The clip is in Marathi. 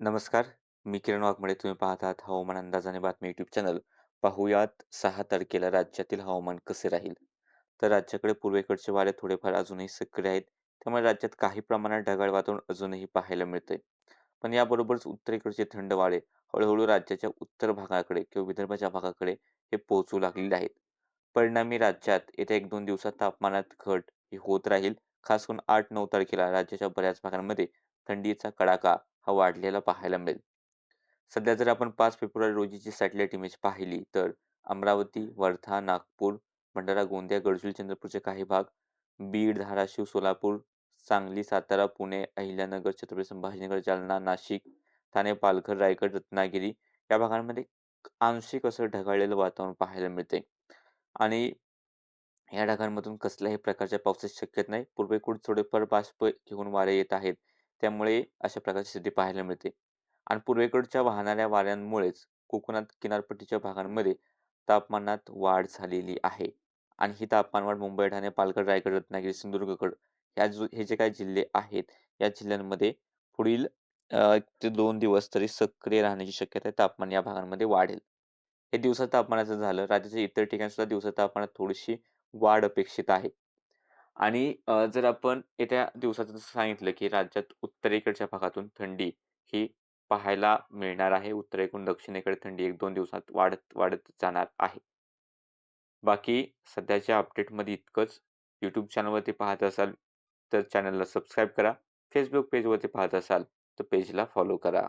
नमस्कार. मी किरण वाघमारे. तुम्ही पाहत आहात हवामान अंदाज आणि बातमी यूट्यूब चॅनल. पाहुयात 6 तारखेला राज्यातील हवामान कसे राहील. तर राज्याकडे पूर्वेकडचे वारे थोडेफार अजूनही सक्रिय आहेत. त्यामुळे राज्यात काही प्रमाणात ढगाळ वातावरण अजूनही पाहायला मिळतंय. पण याबरोबरच उत्तरेकडचे थंड वारे हळूहळू राज्याच्या उत्तर भागाकडे किंवा विदर्भाच्या भागाकडे हे पोहोचू लागलेले आहेत. परिणामी राज्यात येत्या 1-2 दिवसात तापमानात घट ही होत राहील. खास करून 8-9 तारखेला राज्याच्या बऱ्याच भागांमध्ये थंडीचा कडाका हा वाढलेला पाहायला मिळेल. सध्या जर आपण 5 फेब्रुवारी रोजीची सॅटेलाईट इमेज पाहिली तर अमरावती, वर्धा, नागपूर, भंडारा, गोंदिया, गडचिरोली, चंद्रपूरचे काही भाग, बीड, धाराशिव, सोलापूर, सांगली, सातारा, पुणे, अहिल्यानगर, छत्रपती संभाजीनगर, जालना, नाशिक, ठाणे, पालघर, रायगड, रत्नागिरी या भागांमध्ये आंशिक असं ढगाळलेलं वातावरण पाहायला मिळते आणि या ढगांमधून कसल्याही प्रकारच्या पावसाची शक्यता नाही. पूर्वेकडून थोडेफार बाष्प घेऊन वारे येत आहेत. त्यामुळे अशा प्रकारची स्थिती पाहायला मिळते. आणि पूर्वेकडच्या वाहणाऱ्या वाऱ्यांमुळेच कोकणात किनारपट्टीच्या भागांमध्ये तापमानात वाढ झालेली आहे. आणि ही तापमानवाढ मुंबई, ठाणे, पालघर, रायगड, रत्नागिरी, सिंधुदुर्गगड हे जे काही जिल्हे आहेत, या जिल्ह्यांमध्ये पुढील 1 ते 2 दिवस तरी सक्रिय राहण्याची शक्यता आहे. तापमान या भागांमध्ये वाढेल. हे दिवसा तापमानाचं झालं. राज्याच्या इतर ठिकाणी सुद्धा दिवसा तापमानात थोडीशी वाढ अपेक्षित आहे. आणि जर आपण येत्या दिवसाचं जसं सांगितलं, की राज्यात उत्तरेकडच्या भागातून थंडी ही पाहायला मिळणार आहे. उत्तरेकडून दक्षिणेकडे थंडी 1-2 दिवसात वाढत वाढत जाणार आहे. बाकी सध्याच्या अपडेटमध्ये इतकंच. YouTube चॅनलवरती पाहत असाल तर चॅनलला सबस्क्राईब करा. Facebook पेजवरती पाहत असाल तर पेजला फॉलो करा.